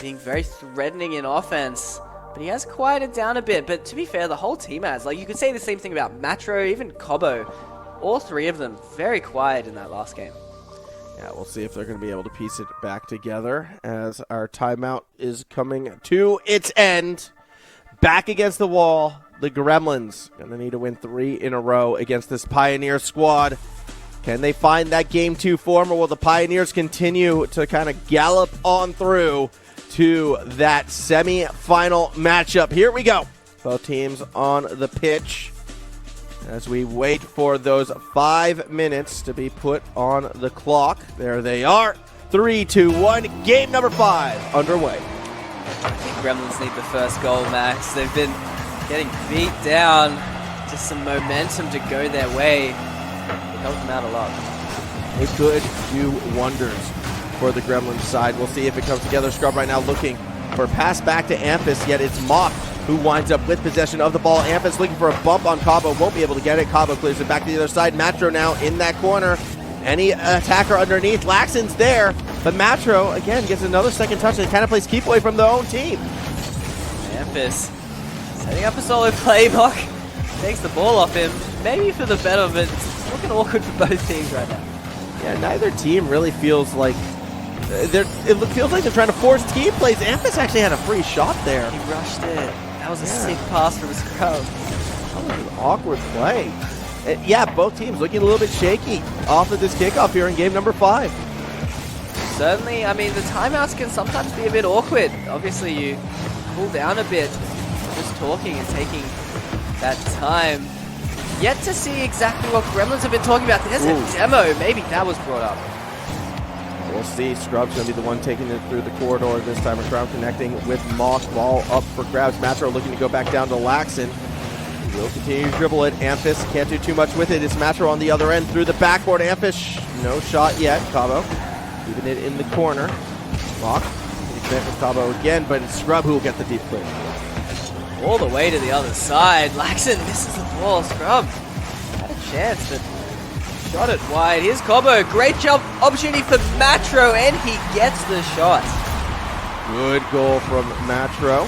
being very threatening in offense. But he has quieted down a bit. But to be fair, the whole team has. Like, you could say the same thing about Matro, even Cobo. All 3 of them very quiet in that last game. Yeah, we'll see if they're going to be able to piece it back together as our timeout is coming to its end. Back against the wall, the Gremlins going to need to win 3 in a row against this Pioneer squad. Can they find that Game 2 form, or will the Pioneers continue to kind of gallop on through to that semi-final matchup? Here we go. Both teams on the pitch as we wait for those 5 minutes to be put on the clock. There they are. 3, 2, 1. Game number 5 underway. I think Gremlins need the first goal, Max. They've been getting beat down. Just some momentum to go their way. It helped them out a lot. It could do wonders for the Gremlins side. We'll see if it comes together. Scrub right now looking for a pass back to Amphis, yet it's Mock who winds up with possession of the ball. Amphis looking for a bump on Cabo, won't be able to get it. Cabo clears it back to the other side. Matro now in that corner. Any attacker underneath. Laxton's there, but Matro again gets another second touch and kind of plays keep away from their own team. Amphis setting up a solid play. Mock takes the ball off him, maybe for the better of it. It's looking awkward for both teams right now. Yeah, neither team really feels like it feels like they're trying to force team plays. Amphis actually had a free shot there. He rushed it. That was a sick pass from Scrub. That was an awkward play. Yeah, both teams looking a little bit shaky off of this kickoff here in game number 5. Certainly, I mean, the timeouts can sometimes be a bit awkward. Obviously, you cool down a bit, just talking and taking that time. Yet to see exactly what Gremlins have been talking about. There's a demo. Maybe that was brought up. We'll see. Scrub's going to be the one taking it through the corridor this time around, connecting with Moss. Ball up for grabs. Matro looking to go back down to Laxton. He will continue to dribble it. Amphis can't do too much with it. It's Matro on the other end through the backboard. Amphis, no shot yet. Cabo keeping it in the corner. Mock connect with Cabo again, but it's Scrub who will get the deep clear. All the way to the other side. Laxton misses the ball. Scrub had a chance, but shot it wide. Here's Cabo. Great jump opportunity for Matro, and he gets the shot. Good goal from Matro.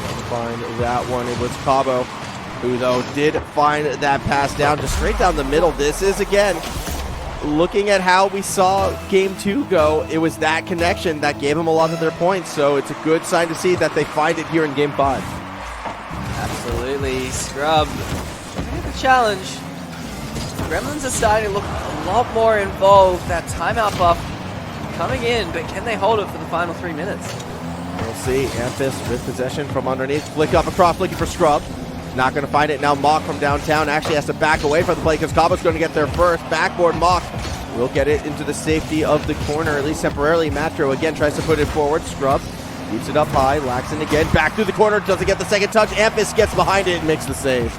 Let's find that one. It was Cabo who, though, did find that pass down, just straight down the middle. This is, again, looking at how we saw Game 2 go, it was that connection that gave them a lot of their points. So it's a good sign to see that they find it here in Game 5. Absolutely. Scrub, the challenge. Gremlins are starting to look a lot more involved. That timeout buff coming in, but can they hold it for the final 3 minutes? We'll see. Amphis with possession from underneath. Flick up across, looking for Scrub. Not going to find it. Now Mock from downtown actually has to back away from the play because Cabo's going to get there first. Backboard Mock will get it into the safety of the corner, at least temporarily. Matro again tries to put it forward. Scrub keeps it up high. Laxon again. Back through the corner. Doesn't get the second touch. Amphis gets behind it and makes the save.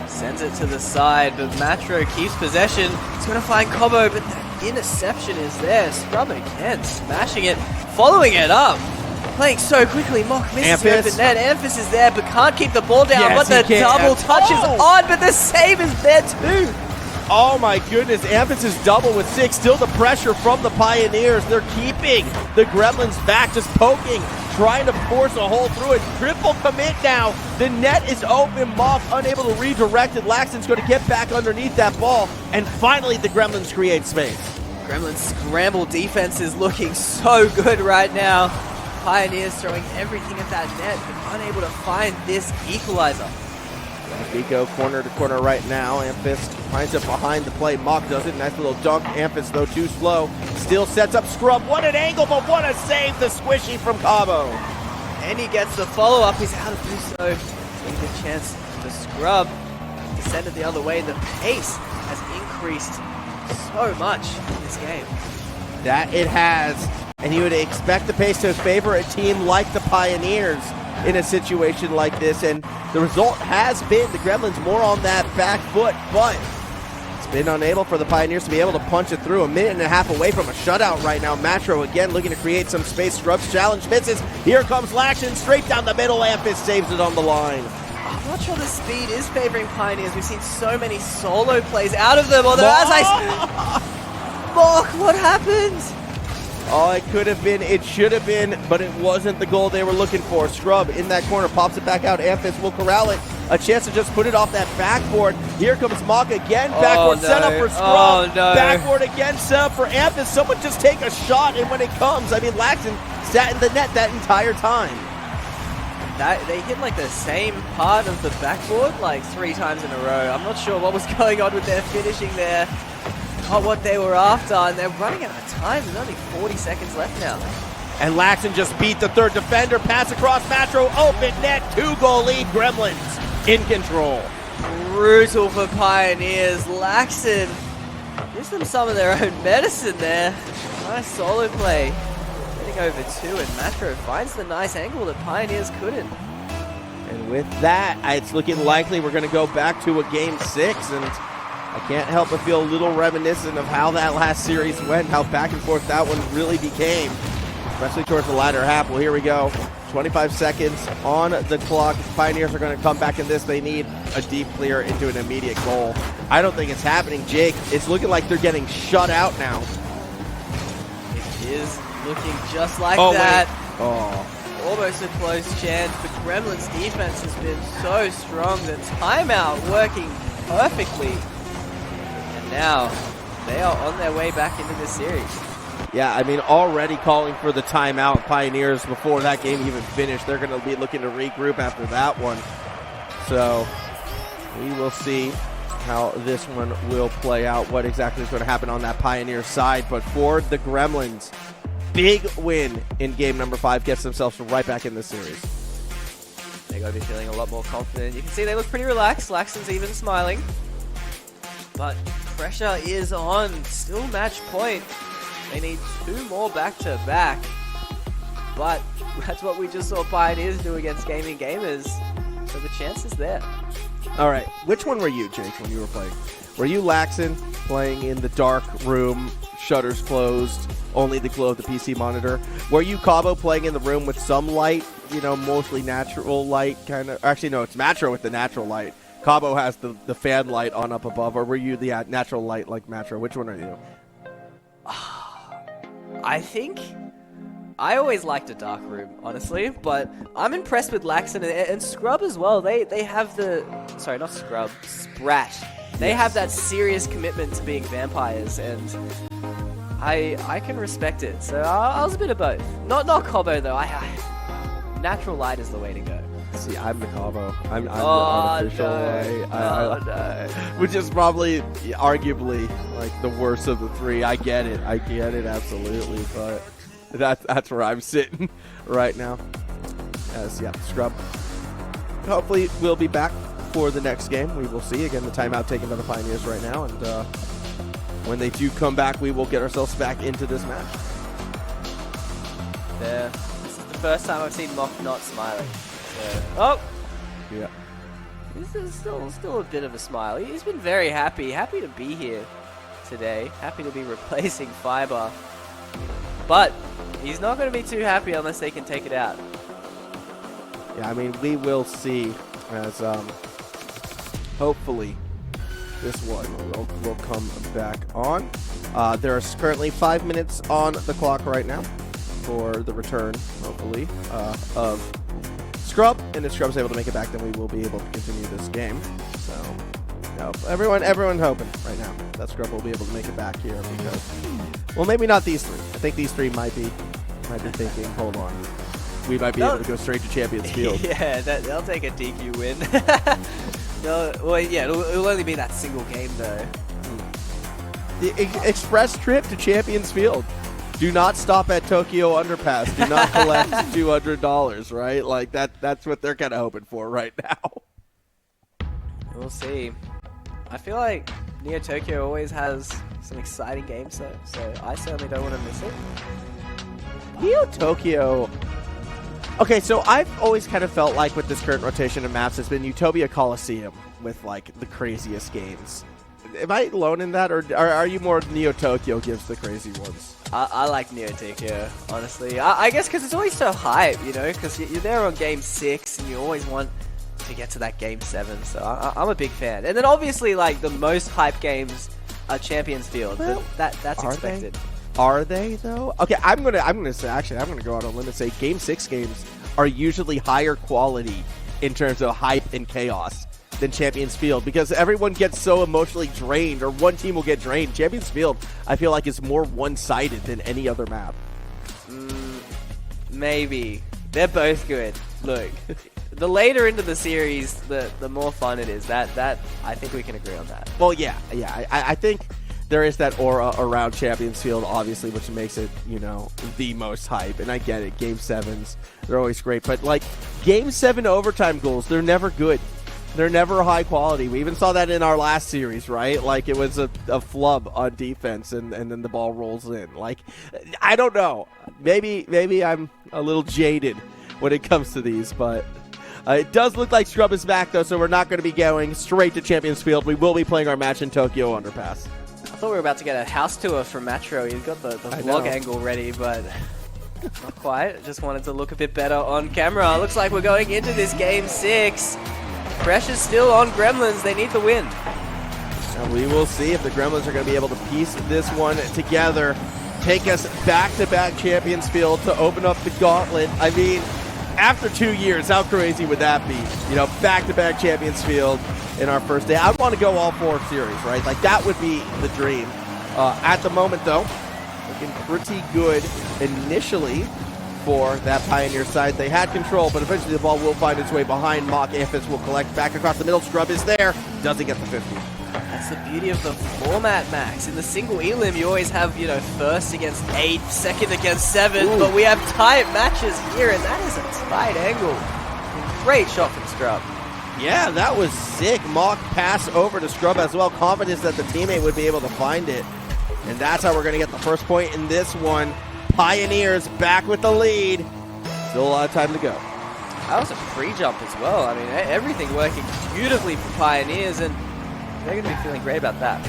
Sends it to the side, but Matro keeps possession. He's going to find Cabo, but that interception is there. Scrub again, smashing it, following it up. Playing so quickly, Mock misses the open net. Amphis is there, but can't keep the ball down. Yes, but the double touch is on, but the save is there too. Oh my goodness, Amphis is double with 6. Still the pressure from the Pioneers. They're keeping the Gremlins back, just poking, trying to force a hole through it. Triple commit now. The net is open. Mock unable to redirect it. Laxton's going to get back underneath that ball. And finally, the Gremlins create space. Gremlins scramble defense is looking so good right now. Pioneers throwing everything at that net, but unable to find this equalizer. Vico corner to corner right now. Amphis finds it behind the play. Mock does it. Nice little dunk. Amphis, though, too slow. Still sets up Scrub. What an angle, but what a save. The squishy from Cabo. And he gets the follow-up. He's out of Buso. Taking a good chance to Scrub to send it the other way. The pace has increased so much in this game. That it has. And you would expect the pace to favor a team like the Pioneers in a situation like this. And the result has been the Gremlins more on that back foot, but it's been unable for the Pioneers to be able to punch it through. A minute and a half away from a shutout right now. Matro again looking to create some space. Scrub's challenge misses. Here comes Laxton straight down the middle. Amphis saves it on the line. I'm not sure the speed is favoring Pioneers. We've seen so many solo plays out of them. Although as Mock, what happened? Oh, it could have been, it should have been, but it wasn't the goal they were looking for. Scrub in that corner, pops it back out. Amphis will corral it. A chance to just put it off that backboard. Here comes Mock again. Backboard set up for Scrub. Backboard again set up for Amphis. Someone just take a shot, and when it comes, I mean, Laxton sat in the net that entire time. They hit like the same part of the backboard like 3 times in a row. I'm not sure what was going on with their finishing there. Not what they were after, and they're running out of time. There's only 40 seconds left now. And Laxton just beat the third defender. Pass across Matro, open net, 2-goal lead. Gremlins in control. Brutal for Pioneers. Laxton gives them some of their own medicine there. Nice solo play. Getting over 2, and Matro finds the nice angle that Pioneers couldn't. And with that, it's looking likely we're going to go back to a game 6, and I can't help but feel a little reminiscent of how that last series went, how back and forth that one really became, especially towards the latter half. Well, here we go. 25 seconds on the clock. The Pioneers are going to come back in this. They need a deep clear into an immediate goal. I don't think it's happening, Jake. It's looking like they're getting shut out now. It is looking just like that. Wait. Oh. Almost a close chance, but Gremlins' defense has been so strong. The timeout working perfectly. Now, they are on their way back into this series. Yeah, I mean, already calling for the timeout. Pioneers, before that game even finished, they're going to be looking to regroup after that one. So, we will see how this one will play out, what exactly is going to happen on that Pioneer side. But for the Gremlins, big win in game number 5, gets themselves right back in this series. They're going to be feeling a lot more confident. You can see they look pretty relaxed. Laxton's even smiling. But pressure is on. Still match point. They need 2 more back-to-back. But that's what we just saw Pioneers do against Gaming Gamers. So the chance is there. All right. Which one were you, Jake, when you were playing? Were you Laxton playing in the dark room, shutters closed, only the glow of the PC monitor? Were you Cabo playing in the room with some light, you know, mostly natural light kind of? Actually, no, it's Matro with the natural light. Cabo has the fan light on up above, or were you the natural light like Matro? Which one are you? I think I always liked a dark room, honestly, but I'm impressed with Laxton and Scrub as well. They have the... Sorry, not Scrub. Sprat They have that serious commitment to being vampires, and I can respect it. So I was a bit of both. Not Cobbo though. Natural light is the way to go. See, I'm the Cabo. I'm the unofficial way. No. Which is probably, arguably, like the worst of the three. I get it, absolutely. But that's where I'm sitting right now. As Scrub. Hopefully, we'll be back for the next game. We will see. Again, the timeout taken by the Pioneers right now, and when they do come back, we will get ourselves back into this match. Yeah, this is the first time I've seen Mock not smiling. Oh! Yeah. This is still a bit of a smile. He's been very happy to be here today. Happy to be replacing Fiber. But he's not going to be too happy unless they can take it out. Yeah, I mean, we will see as hopefully this one will come back on. There is currently 5 minutes on the clock right now for the return, hopefully, of Scrub, and if Scrub's able to make it back, then we will be able to continue this game. So, everyone hoping right now that Scrub will be able to make it back here because, well, maybe not these three. I think these three might be thinking, hold on, we might be able to go straight to Champions Field. Yeah, they'll take a DQ win. Well, yeah, it'll only be that single game though. The express trip to Champions Field. Do not stop at Tokyo Underpass. Do not collect $200, right? Like that's what they're kind of hoping for right now. We'll see. I feel like Neo Tokyo always has some exciting games though, so I certainly don't want to miss it. Neo Tokyo. Okay, so I've always kind of felt like with this current rotation of maps, it's been Utopia Coliseum with like the craziest games. Am I alone in that, or are you more Neo Tokyo gives the crazy ones? I like Neo Tokyo, honestly. I guess because it's always so hype, you know, because you're there on Game 6 and you always want to get to that Game 7, so I'm a big fan. And then obviously, like, the most hype games are Champions Field, well, but that's expected. Are they, though? Okay, I'm gonna say, actually, I'm gonna go out on a limb and say Game 6 games are usually higher quality in terms of hype and chaos than Champions Field, because everyone gets so emotionally drained, or one team will get drained. Champions Field, I feel like, is more one-sided than any other map. Maybe. They're both good. Look, the later into the series, the more fun it is. That I think we can agree on that. Well, yeah. I think there is that aura around Champions Field, obviously, which makes it, you know, the most hype. And I get it. Game 7s, they're always great. But, like, Game 7 overtime goals, they're never good. They're never high quality. We even saw that in our last series, right? Like, it was a flub on defense, and then the ball rolls in. Like, I don't know. Maybe I'm a little jaded when it comes to these, but it does look like Scrub is back, though, so we're not going to be going straight to Champions Field. We will be playing our match in Tokyo Underpass. I thought we were about to get a house tour from Matro. He's got the vlog angle ready, but not quite. Just wanted to look a bit better on camera. Looks like we're going into this Game 6. Pressure's still on Gremlins. They need the win. And we will see if the Gremlins are going to be able to piece this one together, take us back-to-back Champions Field to open up the Gauntlet. I mean, after 2 years, how crazy would that be? You know, back-to-back Champions Field in our first day. I want to go all 4 series, right? Like, that would be the dream. At the moment, though, looking pretty good initially for that Pioneer side. They had control, but eventually the ball will find its way behind Mock. Amphiss will collect back across the middle. Scrub is there. Doesn't get the 50. That's the beauty of the format, Max. In the single elim, you always have, you know, first against 8, second against 7, but we have tight matches here, and that is a tight angle. Great shot from Scrub. Yeah, that was sick. Mock pass over to Scrub as well. Confidence that the teammate would be able to find it. And that's how we're going to get the first point in this one. Pioneers back with the lead. Still a lot of time to go. That was a free jump as well. I mean, everything working beautifully for Pioneers, and they're going to be feeling great about that.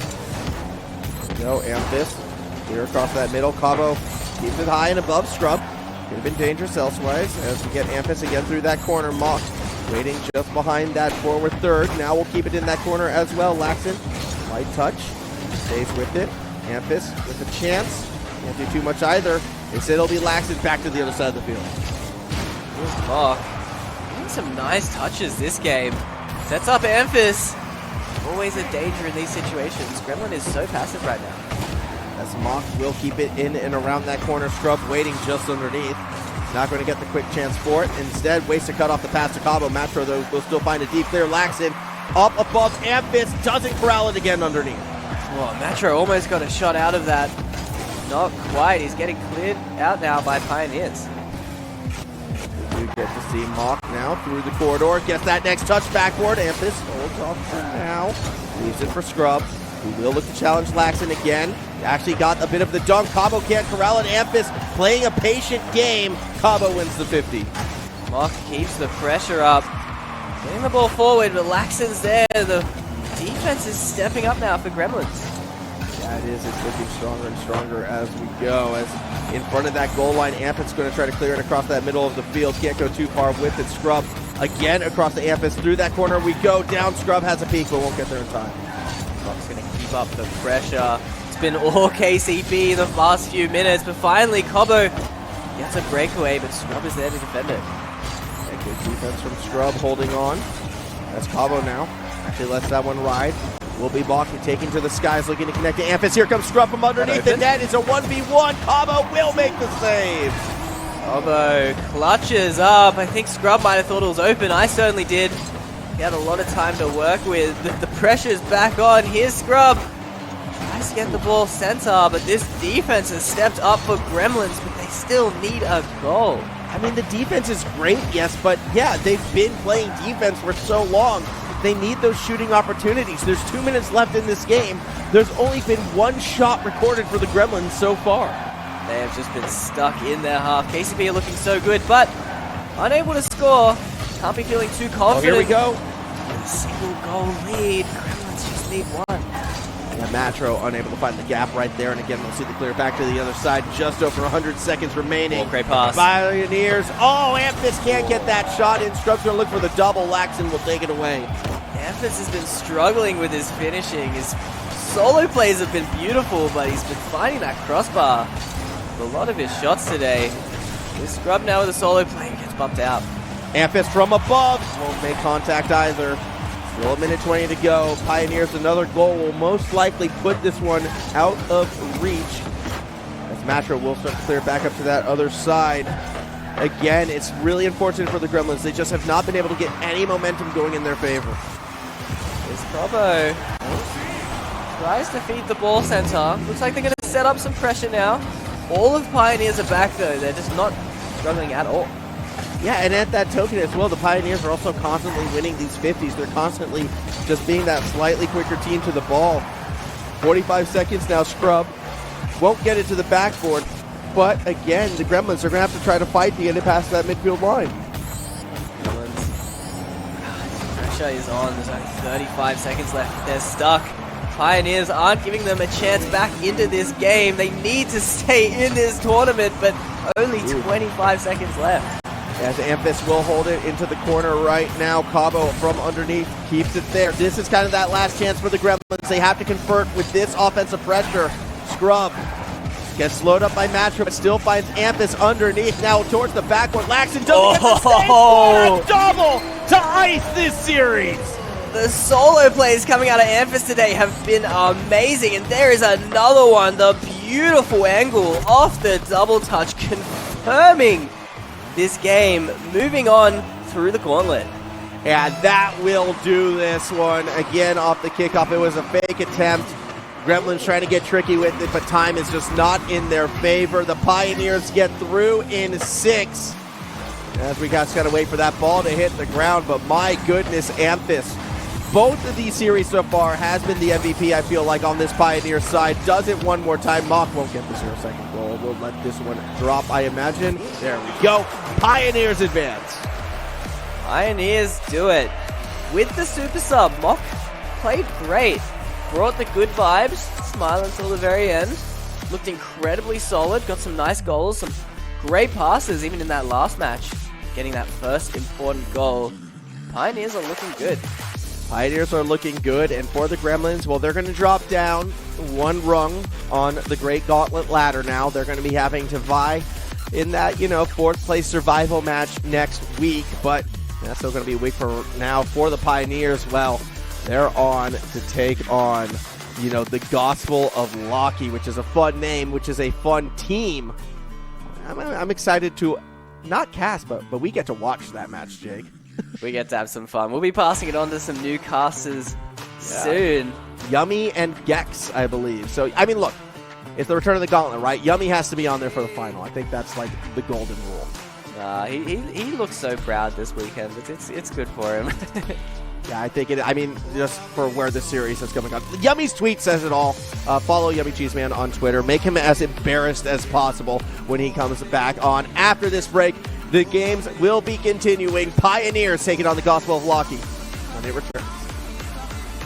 Go Amphiss. Clear across that middle. Cabo keeps it high and above Scrub. Could have been dangerous elsewise as we get Amphiss again through that corner. Mock waiting just behind that forward third. Now we'll keep it in that corner as well. Laxon, light touch. Stays with it. Amphiss with a chance. Can't do too much either. They said it'll be Laxon back to the other side of the field. Here's Mock. Doing some nice touches this game. Sets up Amphiss. always a danger in these situations. Gremlin is so passive right now. As Mock will keep it in and around that corner. Scrub waiting just underneath. Not going to get the quick chance for it. Instead, waits to cut off the pass to Cabo. Matro, though, will still find a deep clear. Laxon up above Amphiss. Doesn't corral it again underneath. Well, Matro almost got a shot out of that. Not quite. He's getting cleared out now by Pioneers. We do get to see Mock now through the corridor. Gets that next touch backward. Amphiss holds off for now. Leaves it for Scrub, who will look to challenge Laxon again. Actually got a bit of the dunk. Cabo can't corral it. Amphiss playing a patient game. Cabo wins the 50. Mock keeps the pressure up. Getting the ball forward, but Laxon's there. The defense is stepping up now for Gremlins. Yeah, it is. It's looking stronger and stronger as we go. As in front of that goal line, Amphiss going to try to clear it across that middle of the field. Can't go too far with it. Scrub again across the Amphiss. Through that corner we go. Down. Scrub has a peek, but won't get there in time. Mock's going to keep up the pressure. Been all KCP in the last few minutes, but finally Cabo gets a breakaway, but Scrub is there to defend it. Yeah, good defense from Scrub holding on. That's Cabo now. Actually lets that one ride. Will be blocking, taking to the skies, looking to connect to Amphiss. Here comes Scrub from underneath the net. It's a 1v1. Cabo will make the save. Cabo clutches up. I think Scrub might have thought it was open. I certainly did. He had a lot of time to work with. The pressure's back on. Here's Scrub. Tries to get the ball center, but this defense has stepped up for Gremlins, but they still need a goal. I mean, the defense is great, yes, but yeah, they've been playing defense for so long. They need those shooting opportunities. There's 2 minutes left in this game. There's only been one shot recorded for the Gremlins so far. They have just been stuck in their half. KCP are looking so good, but unable to score. Can't be feeling too confident. Oh, here we go. A single goal lead. Gremlins just need one. Yeah, Matro unable to find the gap right there, and again we'll see the clear back to the other side. Just over 100 seconds remaining. Oh, great pass. Pioneers. Oh, Amphiss can't get that shot in. Scrub's gonna look for the double. Laxon will take it away. Amphiss has been struggling with his finishing. His solo plays have been beautiful, but he's been finding that crossbar. A lot of his shots today. This Scrub now with a solo play gets bumped out. Amphiss from above. Won't make contact either. Still a minute 20 to go. Pioneers another goal will most likely put this one out of reach. As Matro will start to clear back up to that other side. Again, it's really unfortunate for the Gremlins. They just have not been able to get any momentum going in their favor. This Cabo tries to feed the ball center. Looks like they're going to set up some pressure now. All of Pioneers are back though. They're just not struggling at all. Yeah, and at that token as well, the Pioneers are also constantly winning these 50s. They're constantly just being that slightly quicker team to the ball. 45 seconds now, Scrub won't get it to the backboard. But again, the Gremlins are going to have to try to fight to get it past that midfield line. Pressure is on. There's only 35 seconds left. They're stuck. Pioneers aren't giving them a chance back into this game. They need to stay in this tournament, but only 25 seconds left. As Amphiss will hold it into the corner right now. Cabo from underneath keeps it there. This is kind of that last chance for the Gremlins. They have to convert with this offensive pressure. Scrub gets slowed up by Matro, but still finds Amphiss underneath. Now towards the backboard. Laxon doesn't get the save for a double to ice this series. The solo plays coming out of Amphiss today have been amazing, and there is another one. The beautiful angle off the double touch, confirming this game, moving on through the Gauntlet. Yeah, that will do this one. Again, off the kickoff, it was a fake attempt. Gremlins trying to get tricky with it, but time is just not in their favor. The Pioneers get through in 6. As we got to wait for that ball to hit the ground, but my goodness, Amphiss. Both of these series so far has been the MVP, I feel like, on this Pioneer side. Does it one more time. Mock won't get the 0-second goal. We'll let this one drop, I imagine. There we go. Pioneers advance. Pioneers do it. With the super sub, Mock played great. Brought the good vibes. Smile until the very end. Looked incredibly solid. Got some nice goals. Some great passes even in that last match. Getting that first important goal. Pioneers are looking good. Pioneers are looking good, and for the Gremlins, well, they're going to drop down one rung on the Great Gauntlet ladder now. They're going to be having to vie in that, 4th place survival match next week, but that's still going to be a week for now for the Pioneers. Well, They're on to take on, you know, the Gospel of Loki, which is a fun name, which is a fun team. I'm excited to not cast, but we get to watch that match, Jake. We get to have some fun. We'll be passing it on to some new casters soon. Yummy and Gex, I believe. So, I mean, look, it's the return of the Gauntlet, right? Yummy has to be on there for the final. I think that's like the golden rule. He looks so proud this weekend. It's good for him. Yeah, I think I mean, just for where the series is coming on. Yummy's tweet says it all. Follow Yummy Cheeseman on Twitter. Make him as embarrassed as possible when he comes back on. After this break, the games will be continuing. Pioneers taking on the Gospel of Loki when they return.